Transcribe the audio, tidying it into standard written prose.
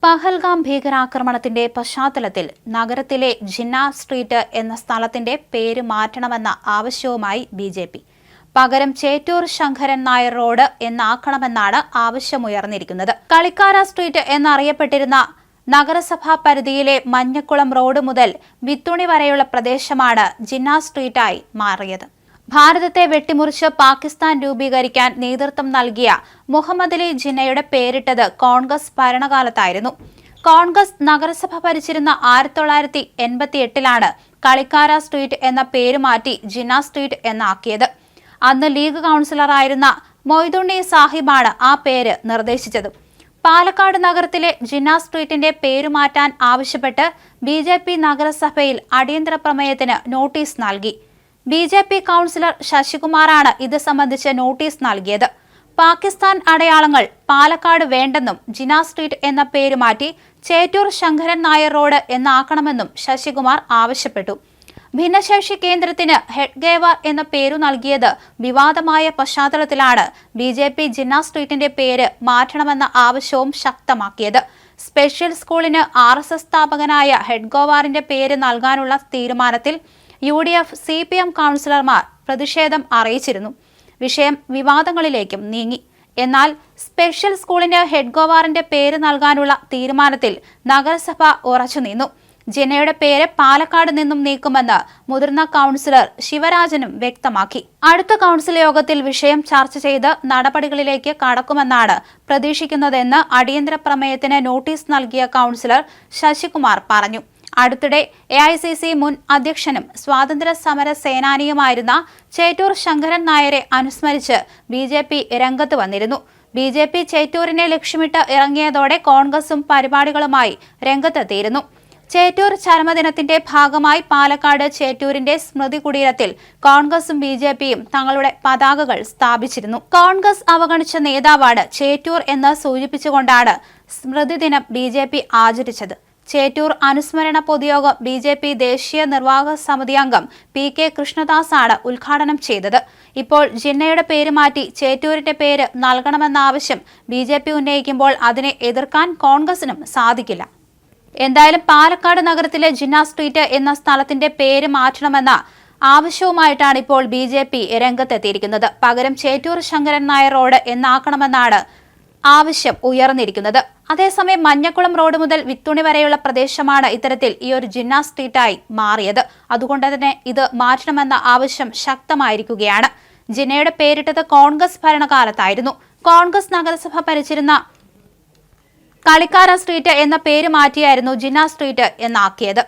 പഹൽഗാം ഭീകരാക്രമണത്തിന്റെ പശ്ചാത്തലത്തിൽ നഗരത്തിലെ ജിന്ന സ്ട്രീറ്റ് എന്ന സ്ഥലത്തിന്റെ പേര് മാറ്റണമെന്ന ആവശ്യവുമായി ബിജെപി. പകരം ചേറ്റൂർ ശങ്കരൻ നായർ റോഡ് എന്നാക്കണമെന്നാണ് ആവശ്യമുയർന്നിരിക്കുന്നത്. കളിക്കാര സ്ട്രീറ്റ് എന്നറിയപ്പെട്ടിരുന്ന നഗരസഭാ പരിധിയിലെ മഞ്ഞക്കുളം റോഡ് മുതൽ വിത്തുണി വരെയുള്ള പ്രദേശമാണ് ജിന്ന സ്ട്രീറ്റായി മാറിയത്. ഭാരതത്തെ വെട്ടിമുറിച്ച് പാകിസ്ഥാൻ രൂപീകരിക്കാൻ നേതൃത്വം നൽകിയ മുഹമ്മദ് അലി ജിന്നയുടെ പേരിട്ടത് കോൺഗ്രസ് ഭരണകാലത്തായിരുന്നു. കോൺഗ്രസ് നഗരസഭ ഭരിച്ചിരുന്ന 1988-ലാണ് കളിക്കാര സ്ട്രീറ്റ് എന്ന പേര് മാറ്റി ജിന്ന സ്ട്രീറ്റ് എന്നാക്കിയത്. അന്ന് ലീഗ് കൗൺസിലറായിരുന്ന മൊയ്തുണ്ണി സാഹിബാണ് ആ പേര് നിർദ്ദേശിച്ചത്. പാലക്കാട് നഗരത്തിലെ ജിന്ന സ്ട്രീറ്റിന്റെ പേരുമാറ്റാൻ ആവശ്യപ്പെട്ട് ബിജെപി നഗരസഭയിൽ അടിയന്തര പ്രമേയത്തിന് നോട്ടീസ് നൽകി. ബിജെപി കൗൺസിലർ ശശികുമാറാണ് ഇത് സംബന്ധിച്ച് നോട്ടീസ് നൽകിയത്. പാകിസ്ഥാൻ അടയാളങ്ങൾ പാലക്കാട് വേണ്ടെന്നും ജിന്ന സ്ട്രീറ്റ് എന്ന പേര് മാറ്റി ചേറ്റൂർ ശങ്കരൻ നായർ റോഡ് എന്നാക്കണമെന്നും ശശികുമാർ ആവശ്യപ്പെട്ടു. ഭിന്നശേഷി കേന്ദ്രത്തിന് ഹെഡ്ഗേവാർ എന്ന പേരു നൽകിയത് വിവാദമായ പശ്ചാത്തലത്തിലാണ് ബിജെപി ജിന്ന സ്ട്രീറ്റിന്റെ പേര് മാറ്റണമെന്ന ആവശ്യവും ശക്തമാക്കിയത്. സ്പെഷ്യൽ സ്കൂളിന് RSS സ്ഥാപകനായ ഹെഡ്ഗേവാറിന്റെ പേര് നൽകാനുള്ള തീരുമാനത്തിൽ UDF CPM കൗൺസിലർമാർ പ്രതിഷേധം അറിയിച്ചിരുന്നു. വിഷയം വിവാദങ്ങളിലേക്കും നീങ്ങി. എന്നാൽ സ്പെഷ്യൽ സ്കൂളിന് ഹെഡ്ഗേവാറിന്റെ പേര് നൽകാനുള്ള തീരുമാനത്തിൽ നഗരസഭ ഉറച്ചുനിന്നു. ജിന്നയുടെ പേര് പാലക്കാട് നിന്നും നീക്കുമെന്ന് മുതിർന്ന കൗൺസിലർ ശിവരാജനും വ്യക്തമാക്കി. അടുത്ത കൗൺസിൽ യോഗത്തിൽ വിഷയം ചർച്ച ചെയ്ത് നടപടികളിലേക്ക് കടക്കുമെന്നാണ് പ്രതീക്ഷിക്കുന്നതെന്ന് അടിയന്തര പ്രമേയത്തിന് നോട്ടീസ് നൽകിയ കൗൺസിലർ ശശികുമാർ പറഞ്ഞു. അടുത്തിടെ AICC മുൻ അധ്യക്ഷനും സ്വാതന്ത്ര്യ സമര സേനാനിയുമായിരുന്ന ചേറ്റൂർ ശങ്കരൻ നായരെ അനുസ്മരിച്ച് BJP രംഗത്ത് വന്നിരുന്നു. BJP ചേറ്റൂരിനെ ലക്ഷ്യമിട്ട് ഇറങ്ങിയതോടെ കോൺഗ്രസും പരിപാടികളുമായി രംഗത്തെത്തിയിരുന്നു. ചേറ്റൂർ ചരമദിനത്തിന്റെ ഭാഗമായി പാലക്കാട് ചേറ്റൂരിന്റെ സ്മൃതി കുടീരത്തിൽ കോൺഗ്രസും BJPയും തങ്ങളുടെ പതാകകൾ സ്ഥാപിച്ചിരുന്നു. കോൺഗ്രസ് അവഗണിച്ച നേതാവാണ് ചേറ്റൂർ എന്ന് സൂചിപ്പിച്ചുകൊണ്ടാണ് സ്മൃതിദിനം BJP ആചരിച്ചത്. ചേറ്റൂർ അനുസ്മരണ പൊതുയോഗം BJP ദേശീയ നിർവാഹക സമിതി അംഗം PK കൃഷ്ണദാസാണ് ഉദ്ഘാടനം ചെയ്തത്. ഇപ്പോൾ ജിന്നയുടെ പേര് മാറ്റി ചേറ്റൂരിന്റെ പേര് നൽകണമെന്ന ആവശ്യം BJP ഉന്നയിക്കുമ്പോൾ അതിനെ എതിർക്കാൻ കോൺഗ്രസിനും സാധിക്കില്ല. എന്തായാലും പാലക്കാട് നഗരത്തിലെ ജിന്ന സ്ട്രീറ്റ് എന്ന സ്ഥലത്തിന്റെ പേര് മാറ്റണമെന്ന ആവശ്യവുമായിട്ടാണ് ഇപ്പോൾ BJP രംഗത്തെത്തിയിരിക്കുന്നത്. പകരം ചേറ്റൂർ ശങ്കരൻ നായർ റോഡ് എന്നാക്കണമെന്നാണ് ആവശ്യം ഉയർന്നിരിക്കുന്നത്. അതേസമയം മഞ്ഞക്കുളം റോഡ് മുതൽ വിത്തുണി വരെയുള്ള പ്രദേശമാണ് ഇത്തരത്തിൽ ഈ ഒരു ജിന്ന സ്ട്രീറ്റായി മാറിയത്. അതുകൊണ്ട് തന്നെ ഇത് മാറ്റണമെന്ന ആവശ്യം ശക്തമായിരിക്കുകയാണ്. ജിന്നയുടെ പേരിട്ടത് കോൺഗ്രസ് ഭരണകാലത്തായിരുന്നു. കോൺഗ്രസ് നഗരസഭ ഭരിച്ചിരുന്ന കളിക്കാര സ്ട്രീറ്റ് എന്ന പേര് മാറ്റിയായിരുന്നു ജിന്ന സ്ട്രീറ്റ് എന്നാക്കിയത്.